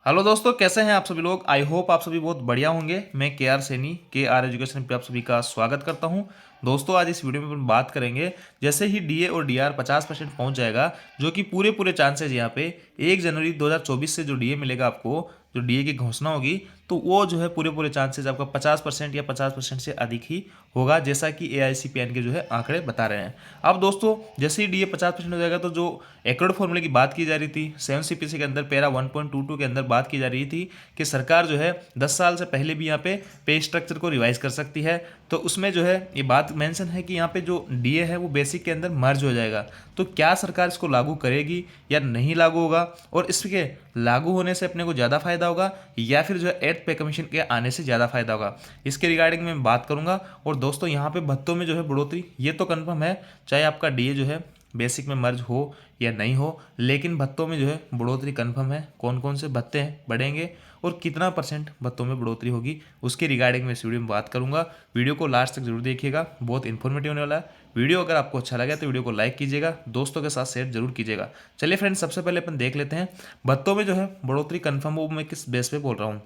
Hello दोस्तों, कैसे हैं आप सभी लोग। आई होप आप सभी बहुत बढ़िया होंगे। मैं के आर सैनी के आर एजुकेशन पे आप सभी का स्वागत करता हूं। दोस्तों, आज इस वीडियो में अपन बात करेंगे जैसे ही डीए और डीआर 50% पहुंच जाएगा, जो कि पूरे पूरे चांसेज यहाँ पे 1 जनवरी 2024 से जो डीए मिलेगा आपको, जो डीए की घोषणा होगी, तो वो जो है पूरे पूरे चांसेज आपका 50% या 50% से अधिक ही होगा, जैसा कि AICPN के जो है आंकड़े बता रहे हैं। अब दोस्तों, जैसे ही डीए 50% हो जाएगा तो जो एकड़ फॉर्मूले की बात की जा रही थी 7CPC के अंदर पैरा 1.22 के अंदर बात की जा रही थी कि सरकार जो है 10 साल से पहले भी यहाँ पे स्ट्रक्चर को रिवाइज कर सकती है। तो उसमें जो है ये बात मेंशन है कि यहाँ पे जो डीए है वो बेसिक के अंदर मर्ज हो जाएगा। तो क्या सरकार इसको लागू करेगी या नहीं लागू होगा, और इसके लागू होने से अपने को ज़्यादा फायदा होगा या फिर जो है एट पे कमीशन के आने से ज़्यादा फायदा होगा, इसके रिगार्डिंग में बात करूंगा। और दोस्तों, यहाँ पे भत्तों में जो है बढ़ोतरी ये तो कंफर्म है, चाहे आपका डीए जो है बेसिक में मर्ज हो या नहीं हो, लेकिन भत्तों में जो है बढ़ोतरी कंफर्म है। कौन कौन से भत्ते हैं बढ़ेंगे और कितना परसेंट भत्तों में बढ़ोतरी होगी, उसके रिगार्डिंग में इस वीडियो में बात करूंगा। वीडियो को लास्ट तक जरूर देखिएगा, बहुत इन्फॉर्मेटिव होने वाला है। वीडियो अगर आपको अच्छा लगा तो वीडियो को लाइक कीजिएगा, दोस्तों के साथ शेयर जरूर कीजिएगा। चलिए फ्रेंड्स, सबसे पहले अपन देख लेते हैं भत्तों में जो है बढ़ोतरी कंफर्म हो मैं किस बेस पे बोल रहा हूँ।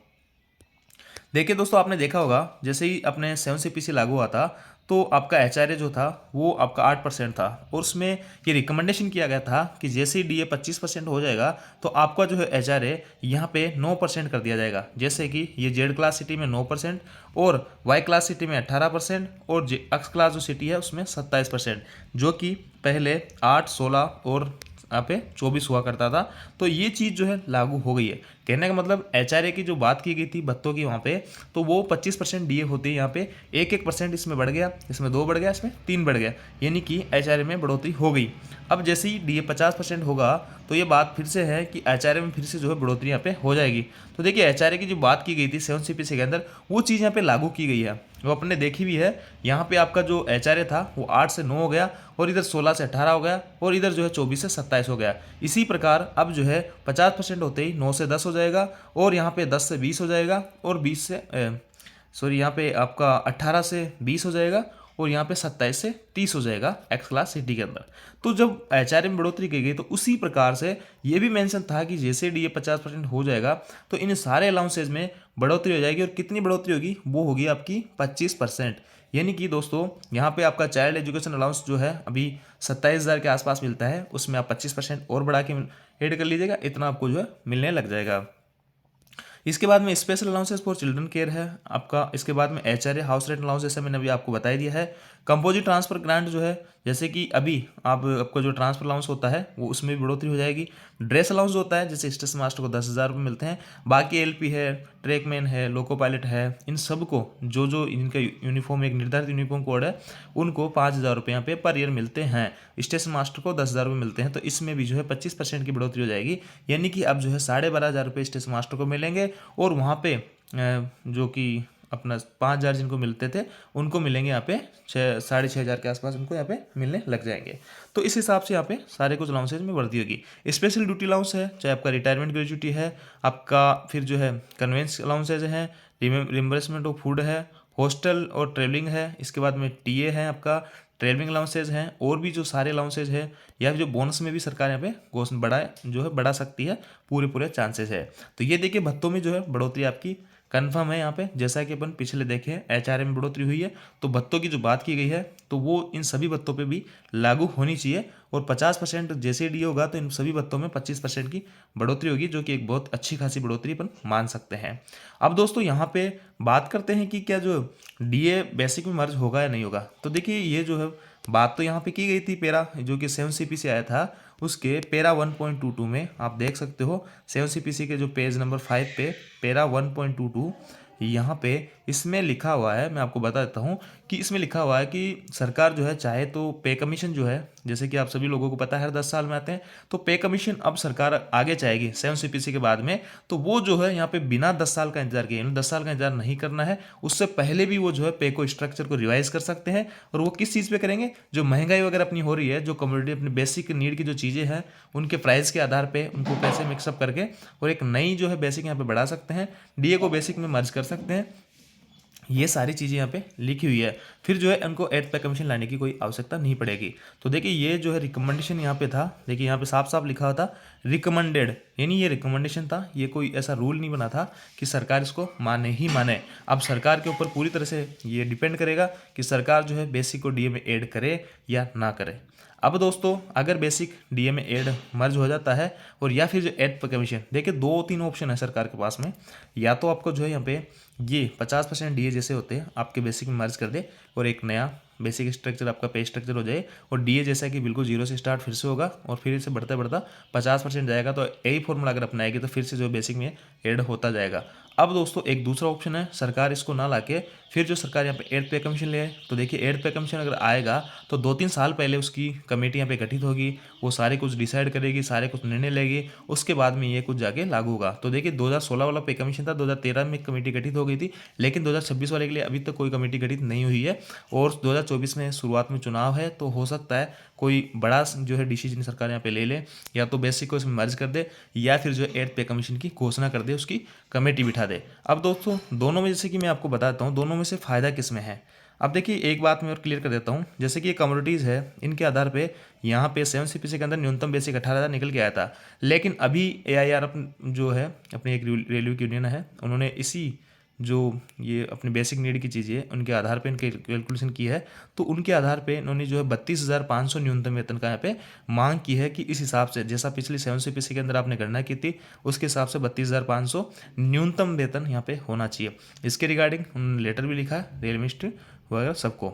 देखिए दोस्तों, आपने देखा होगा जैसे ही अपने 7CPC लागू हुआ था तो आपका HRA जो था वो आपका 8% था, और उसमें ये रिकमेंडेशन किया गया था कि जैसे ही डीए 25% हो जाएगा तो आपका जो है HRA यहाँ पे 9% कर दिया जाएगा। जैसे कि ये जेड क्लास सिटी में 9% और वाई क्लास सिटी में 18% और एक्स क्लास जो सिटी है उसमें 27%, जो कि पहले 8, 16 और यहाँ पे 24 हुआ करता था। तो ये चीज़ जो है लागू हो गई है। कहने का मतलब HRA की जो बात की गई थी भत्तों की वहाँ पे, तो वो 25% डीए होते हैं यहाँ पे 1% इसमें बढ़ गया, इसमें 2 बढ़ गया, इसमें 3 बढ़ गया, यानी कि HRA में बढ़ोतरी हो गई। अब जैसे ही डीए 50% होगा तो ये बात फिर से है कि HRA में फिर से जो है बढ़ोतरी यहाँ पे हो जाएगी। तो देखिए, HRA की जो बात की गई थी 7CPC के अंदर, वो चीज़ यहाँ पे लागू की गई है, वो अपने देखी भी है। यहाँ पे आपका जो HRA था वो 8 से 9 हो गया, और इधर 16 से 18 हो गया, और इधर जो है 24 से 27 हो गया। इसी प्रकार अब जो है 50% होते ही 9 से 10 हो जाएगा, और यहाँ पे 10 से 20 हो जाएगा, और 20 से सॉरी यहाँ पे आपका 18 से 20 हो जाएगा, और यहाँ पे 27 से 30 हो जाएगा एक्स क्लास सिटी के अंदर। तो जब HRA में बढ़ोतरी की गई तो उसी प्रकार से ये भी मेंशन था कि जैसे डीए 50% हो जाएगा तो इन सारे अलाउंसेज में बढ़ोतरी हो जाएगी, और कितनी बढ़ोतरी होगी, वो होगी आपकी 25%। यानी कि दोस्तों, यहाँ पे आपका चाइल्ड एजुकेशन अलाउंस जो है अभी 27,000 के आसपास मिलता है, उसमें आप 25% और बढ़ा के ऐड कर लीजिएगा, इतना आपको जो है मिलने लग जाएगा। इसके बाद में special allowances for children care है आपका। इसके बाद में HRA हाउस रेंट अलाउंस, जैसे मैंने अभी आपको बता दिया है। कंपोजिट ट्रांसफर ग्रांट जो है, जैसे कि अभी आपको जो ट्रांसफर अलाउंस होता है वो उसमें भी बढ़ोतरी हो जाएगी। ड्रेस अलाउंस जो होता है, जैसे स्टेशन मास्टर को 10,000 रुपये मिलते हैं, बाकी LP है, ट्रैकमैन है, लोको पायलट है, इन सबको जो जो इनका यूनिफॉर्म एक निर्धारित यूनिफॉर्म कोड है उनको 5,000 रुपये यहाँ पे पर ईयर मिलते हैं। स्टेशन मास्टर को 10,000 रुपये मिलते हैं, तो इसमें भी जो है 25% की बढ़ोतरी हो जाएगी। यानी कि अब जो है 12,500 रुपये स्टेशन मास्टर को मिलेंगे, और वहाँ पे जो कि अपना 5,000 जिनको मिलते थे उनको मिलेंगे यहाँ पे 6,500 के आसपास उनको यहाँ पे मिलने लग जाएंगे। तो इस हिसाब से यहाँ पे सारे कुछ अलाउंसेज में वृद्धि होगी। स्पेशल ड्यूटी अलाउंस है, चाहे आपका रिटायरमेंट ग्रेजुटी है, आपका फिर जो है कन्वेंस अलाउंसेज हैं, रिम्बर्समेंट ऑफ फूड है, हॉस्टल और ट्रेवलिंग है, इसके बाद में टीए है, आपका ट्रेवलिंग अलाउंसेज हैं, और भी जो सारे अलाउंसेज है, या जो बोनस में भी सरकार यहाँ पे घोषणा बढ़ा सकती है, पूरे पूरे चांसेस है। तो ये देखिए, भत्तों में जो है बढ़ोतरी आपकी कंफर्म है यहाँ पे। जैसा कि अपन पिछले देखे HRA में बढ़ोतरी हुई है, तो भत्तों की जो बात की गई है तो वो इन सभी भत्तों पे भी लागू होनी चाहिए, और 50% जैसे डी होगा तो इन सभी भत्तों में 25% की बढ़ोतरी होगी, जो कि एक बहुत अच्छी खासी बढ़ोतरी अपन मान सकते हैं। अब दोस्तों, यहाँ पे बात करते हैं कि क्या जो डीए बेसिक में मर्ज होगा या नहीं होगा। तो देखिए, ये जो है बात तो यहाँ पे की गई थी पैरा जो कि 7CPC आया था, उसके पैरा 1.22 में आप देख सकते हो 7CPC के जो पेज नंबर 5 पे पैरा 1.22 यहाँ पे इसमें लिखा हुआ है। मैं आपको बता देता हूँ कि इसमें लिखा हुआ है कि सरकार जो है चाहे तो पे कमीशन जो है, जैसे कि आप सभी लोगों को पता है हर 10 साल में आते हैं, तो पे कमीशन अब सरकार आगे चाहेगी 7CPC के बाद में। तो वो जो है यहाँ पे बिना 10 साल का इंतजार किए, 10 साल का इंतजार नहीं करना है, उससे पहले भी वो जो है पे को स्ट्रक्चर को रिवाइज कर सकते हैं। और वो किस चीज़ पे करेंगे, जो महंगाई वगैरह अपनी हो रही है, जो कम्योडिटी अपनी बेसिक नीड की जो चीज़ें हैं उनके प्राइस के आधार पे उनको पैसे मिक्सअप करके और एक नई जो है बेसिक यहाँ पे बढ़ा सकते हैं, डीए को बेसिक में मर्ज कर सकते हैं। ये सारी चीज़ें यहाँ पे लिखी हुई है। फिर जो है उनको एट पे कमीशन लाने की कोई आवश्यकता नहीं पड़ेगी। तो देखिए, ये जो है रिकमेंडेशन यहाँ पे था, देखिए यहाँ पे साफ साफ लिखा हुआ था रिकमेंडेड यानी ये रिकमेंडेशन था, ये कोई ऐसा रूल नहीं बना था कि सरकार इसको माने ही माने। अब सरकार के ऊपर पूरी तरह से ये डिपेंड करेगा कि सरकार जो है बेसिक को डीए में ऐड करे या ना करे। अब दोस्तों अगर बेसिक डीए में ऐड मर्ज हो जाता है और या फिर जो ऐड पे कमीशन, देखिए 2-3 ऑप्शन है सरकार के पास में, या तो आपको जो है यहाँ पे ये 50% डीए जैसे होते हैं आपके बेसिक में मर्ज कर दे और एक नया बेसिक स्ट्रक्चर आपका पे स्ट्रक्चर हो जाए, और डीए जैसा कि बिल्कुल जीरो से स्टार्ट फिर से होगा और फिर से बढ़ता बढ़ता 50% जाएगा। तो यही फॉर्मूला अगर अपनाएगी तो फिर से जो बेसिक में ऐड होता जाएगा। अब दोस्तों एक दूसरा ऑप्शन है, सरकार इसको ना लाके फिर जो सरकार यहाँ पे एड पे कमीशन ले, तो देखिए एड पे कमीशन अगर आएगा तो 2-3 साल पहले उसकी कमेटी यहाँ पे गठित होगी, वो सारे कुछ डिसाइड करेगी, सारे कुछ निर्णय लेगी, उसके बाद में ये कुछ जाके लागू होगा। तो देखिए 2016 वाला पे कमीशन था, 2013 में कमेटी गठित हो गई थी, लेकिन 2026 वाले के लिए अभी तक कोई कमेटी गठित नहीं हुई है और 2024 में शुरुआत में चुनाव है, तो हो सकता है कोई बड़ा जो है डिसीजन सरकार यहाँ पे ले ले, या तो बेसिक को इसमें मर्ज कर दे या फिर जो है एड पे कमीशन की घोषणा कर दे, उसकी कमेटी बिठा दे। अब दोस्तों दोनों में जैसे कि मैं आपको बताता हूँ दोनों में से फ़ायदा किस में है। अब देखिए एक बात मैं और क्लियर कर देता हूँ, जैसे कि ये कमोडिटीज़ है, इनके आधार पे यहाँ पे 7 CPC के अंदर न्यूनतम बेसिक 18,000 निकल के आया था, लेकिन अभी AIR जो है अपनी एक रेलवे की यूनियन है, उन्होंने इसी जो ये अपनी बेसिक नीड की चीज़ें है उनके आधार पे इनके कैलकुलेशन की है, तो उनके आधार पे इन्होंने जो है 32,500 न्यूनतम वेतन का यहाँ पे मांग की है कि इस हिसाब से जैसा पिछली 7 CPC के अंदर आपने गणना की थी उसके हिसाब से 32,500 न्यूनतम वेतन यहाँ पे होना चाहिए। इसके रिगार्डिंग उन्होंने लेटर भी लिखा है रेल मिनिस्ट्री वगैरह सबको।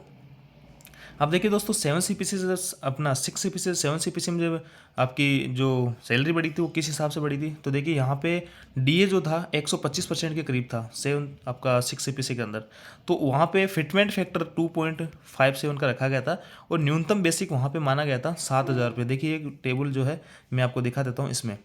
अब देखिए दोस्तों 7 CPC से अपना 6 CPC से 7 CPC में जब आपकी जो सैलरी बढ़ी थी वो किस हिसाब से बढ़ी थी, तो देखिए यहाँ पे डीए जो था 125% के करीब था 7 आपका 6 CPC के अंदर, तो वहाँ पे फिटमेंट फैक्टर 2.57 का रखा गया था और न्यूनतम बेसिक वहाँ पे माना गया था 7,000 रुपये। देखिए एक टेबल जो है मैं आपको दिखा देता हूँ, इसमें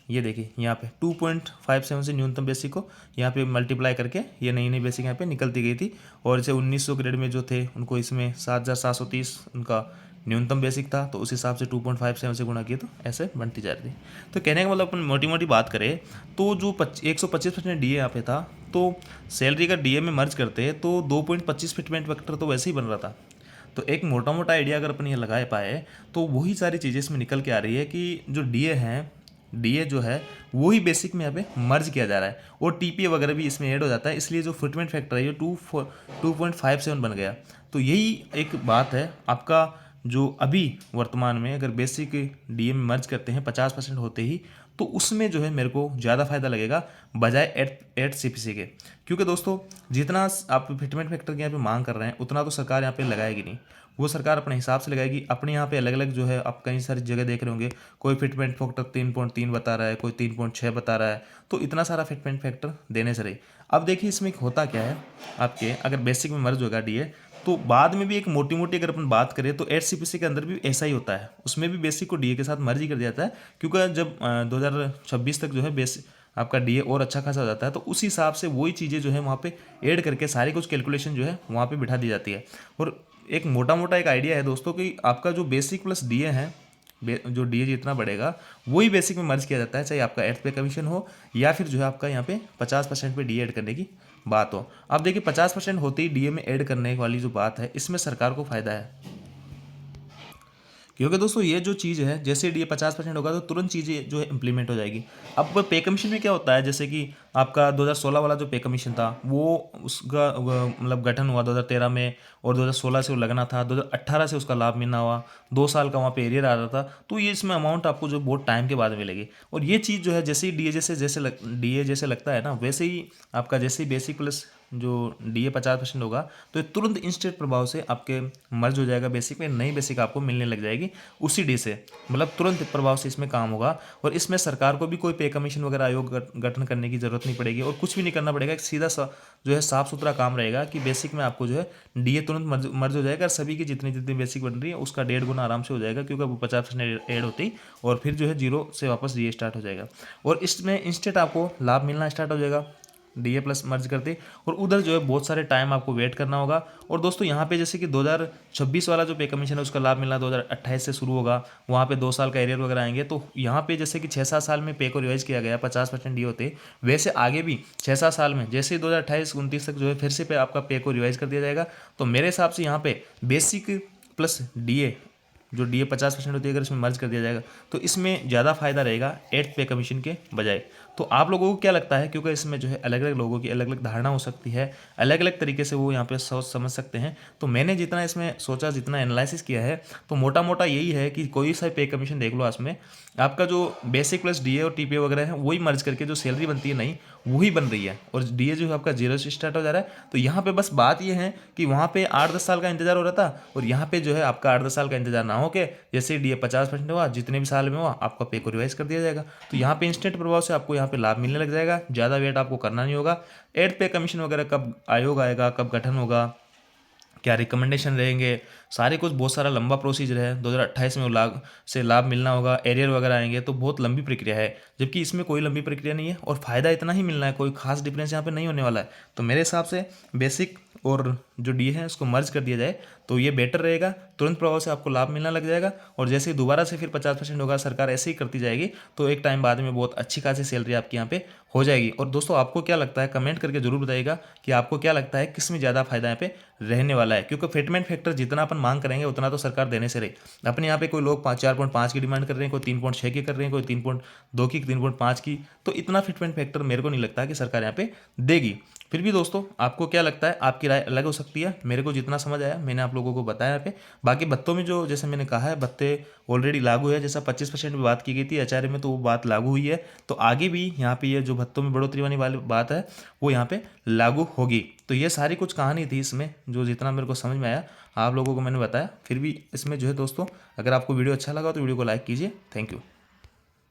ये देखिए यहाँ पे 2.57 से न्यूनतम बेसिक को यहाँ पे मल्टीप्लाई करके ये नई नई बेसिक यहाँ पे निकलती गई थी, और जैसे 1900 ग्रेड में जो थे उनको इसमें 7,730 उनका न्यूनतम बेसिक था, तो उस हिसाब से 2.57 से गुणा किए तो ऐसे बनती जा रही थी। तो कहने का मतलब अपन मोटी मोटी बात करें तो जो 125% डीए यहाँ पे था, तो सैलरी का डीए में मर्ज करते तो 2.25 फिटमेंट फैक्टर तो वैसे ही बन रहा था। तो एक मोटा मोटा आइडिया अगर अपन ये लगा पाए तो वही सारी चीज़ें इसमें निकल के आ रही है कि जो डीए हैं, डीए जो है वही बेसिक में यहाँ पे मर्ज किया जा रहा है और टीपीए वगैरह भी इसमें ऐड हो जाता है, इसलिए जो फिटमेंट फैक्टर है ये 2.57 बन गया। तो यही एक बात है आपका, जो अभी वर्तमान में अगर बेसिक डीए में मर्ज करते हैं 50% होते ही, तो उसमें जो है मेरे को ज़्यादा फायदा लगेगा बजाय एट CPC के, क्योंकि दोस्तों जितना आप फिटमेंट फैक्टर के यहाँ पे मांग कर रहे हैं उतना तो सरकार यहाँ पे लगाएगी नहीं, वो सरकार अपने हिसाब से लगाएगी। अपने यहाँ पे अलग अलग जो है आप कई सारी जगह देख रहे होंगे, कोई फिटमेंट फैक्टर 3.3 बता रहा है, कोई 3.6 बता रहा है, तो इतना सारा फिटमेंट फैक्टर देने से रही। अब देखिए इसमें होता क्या है, आपके अगर बेसिक में मर्ज होगा डीए तो बाद में भी एक मोटी मोटी अगर अपन बात करें तो 8 CPC के अंदर भी ऐसा ही होता है, उसमें भी बेसिक को डीए के साथ मर्ज ही कर दिया जाता है, क्योंकि जब 2026 तक जो है बेसिक आपका डीए और अच्छा खासा हो जाता है, तो उस हिसाब से वही चीज़ें जो है वहाँ पे ऐड करके सारी कुछ कैलकुलेशन जो है वहाँ पे बिठा दी जाती है। और एक मोटा मोटा एक आइडिया है दोस्तों कि आपका जो बेसिक प्लस डीए है, जो डीए जितना बढ़ेगा वही बेसिक में मर्ज किया जाता है, चाहे आपका एड पे कमीशन हो या फिर जो है आपका यहाँ पे 50% पे डीए ऐड करने की बात हो। अब देखिए 50% होते ही डीए में ऐड करने वाली जो बात है, इसमें सरकार को फायदा है, क्योंकि दोस्तों ये जो चीज़ है जैसे डीए 50% होगा तो तुरंत चीज़ें जो है इंप्लीमेंट हो जाएगी। अब पे कमीशन में क्या होता है, जैसे कि आपका 2016 वाला जो पे कमीशन था वो उसका मतलब गठन हुआ 2013 में, और 2016 से वो लगना था, 2018 से उसका लाभ मिलना हुआ, 2 साल का वहाँ पे एरियर आ रहा था, तो ये इसमें अमाउंट आपको जो बहुत टाइम के बाद मिलेगी। और ये चीज़ जो है जैसे ही डीए जैसे लगता है ना, वैसे ही आपका जैसे ही बेसिक प्लस जो डीए 50% होगा तो ये तुरंत इंस्टेंट प्रभाव से आपके मर्ज हो जाएगा बेसिक में, नई बेसिक आपको मिलने लग जाएगी उसी डे से, मतलब तुरंत प्रभाव से इसमें काम होगा। और इसमें सरकार को भी कोई पे कमीशन वगैरह आयोग गठन करने की जरूरत नहीं पड़ेगी और कुछ भी नहीं करना पड़ेगा, एक सीधा सा जो है साफ सुथरा काम रहेगा कि बेसिक में आपको जो है डीए तुरंत मर्ज हो जाएगा, सभी की जितनी जितनी बेसिक बन रही है उसका 1.5 गुना आराम से हो जाएगा, क्योंकि वो 50% ऐड होते ही और फिर जो है जीरो से वापस डीए स्टार्ट हो जाएगा, और इसमें इंस्टेंट आपको लाभ मिलना स्टार्ट हो जाएगा डीए प्लस मर्ज करते। और उधर जो है बहुत सारे टाइम आपको वेट करना होगा। और दोस्तों यहाँ पे जैसे कि 2026 वाला जो पे कमीशन है उसका लाभ मिलना 2028 से शुरू होगा, वहाँ पे 2 साल का एरियर वगैरह आएंगे, तो यहाँ पे जैसे कि 6-7 साल में पे को रिवाइज किया गया 50% डीए होते, वैसे आगे भी 6-7 साल में जैसे ही 2028-29 तक जो है फिर से पे आपका पे को रिवाइज कर दिया जाएगा। तो मेरे हिसाब से यहाँ पे बेसिक प्लस डीए जो DA 50% होती है अगर इसमें मर्ज कर दिया जाएगा तो इसमें ज़्यादा फायदा रहेगा 8th पे कमीशन के बजाय। तो आप लोगों को क्या लगता है, क्योंकि इसमें जो है अलग अलग लोगों की अलग अलग धारणा हो सकती है, अलग अलग तरीके से वो यहाँ पे सोच समझ सकते हैं। तो मैंने जितना इसमें सोचा, जितना एनालिसिस किया है, तो मोटा मोटा यही है कि कोई सा पे कमीशन देख लो, इसमें आपका जो बेसिक प्लस DA और TPA वगैरह है वही मर्ज करके जो सैलरी बनती है नहीं वही बन रही है, और DA जो है आपका 0 से स्टार्ट हो जा रहा है। तो यहाँ पे बस बात ये है कि वहाँ पे 8-10 साल का इंतजार हो रहा था, और यहाँ पे जो है आपका 8-10 साल का इंतजार ना हो के जैसे DA 50% हुआ, जितने भी साल में हुआ आपका पे को रिवाइज कर दिया जाएगा। तो यहाँ पे इंस्टेंट प्रभाव से आपको यहाँ पे लाभ मिलने लग जाएगा, ज़्यादा वेट आपको करना नहीं होगा। 8th पे कमीशन वगैरह कब आयोग आएगा, कब गठन होगा, क्या रिकमेंडेशन रहेंगे, सारे कुछ बहुत सारा लंबा प्रोसीजर है। 2028 में वो लाभ मिलना होगा, एरियर वगैरह आएंगे, तो बहुत लंबी प्रक्रिया है। जबकि इसमें कोई लंबी प्रक्रिया नहीं है और फायदा इतना ही मिलना है, कोई खास डिफरेंस यहाँ पे नहीं होने वाला है। तो मेरे हिसाब से बेसिक और जो DA है उसको मर्ज कर दिया जाए तो ये बेटर रहेगा, तुरंत प्रभाव से आपको लाभ मिलने लग जाएगा। और जैसे ही दोबारा से फिर 50% होगा, सरकार ऐसे ही करती जाएगी, तो एक टाइम बाद में बहुत अच्छी खासी सैलरी आपकी यहाँ पे हो जाएगी। और दोस्तों आपको क्या लगता है, कमेंट करके जरूर बताइएगा कि आपको क्या लगता है किस में ज़्यादा फायदा यहाँ पे रहने वाला है। क्योंकि फिटमेंट फैक्टर जितना अपन मांग करेंगे उतना तो सरकार देने से रही। अपने यहाँ पे कोई लोग 4.5 की डिमांड कर रहे हैं, कोई 3.6 की कर रहे हैं, कोई 3.2 की, 3.5 की, तो इतना फिटमेंट फैक्टर मेरे को नहीं लगता कि सरकार यहाँ पे देगी। फिर भी दोस्तों आपको क्या लगता है, आपकी राय अलग हो सकती है। मेरे को जितना समझ आया मैंने आप लोगों को बताया यहाँ पे। बाकी भत्तों में जो जैसे मैंने कहा है भत्ते ऑलरेडी लागू है, जैसा 25% की बात की गई थी HRA में, तो वो बात लागू हुई है। तो आगे भी यहाँ पे ये जो भत्तों में बढ़ोतरी वाली बात है वो यहाँ पे लागू होगी। तो ये सारी कुछ कहानी थी इसमें, जो जितना मेरे को समझ में आया आप लोगों को मैंने बताया। फिर भी इसमें जो है दोस्तों, अगर आपको वीडियो अच्छा लगा तो वीडियो को लाइक कीजिए। Thank you.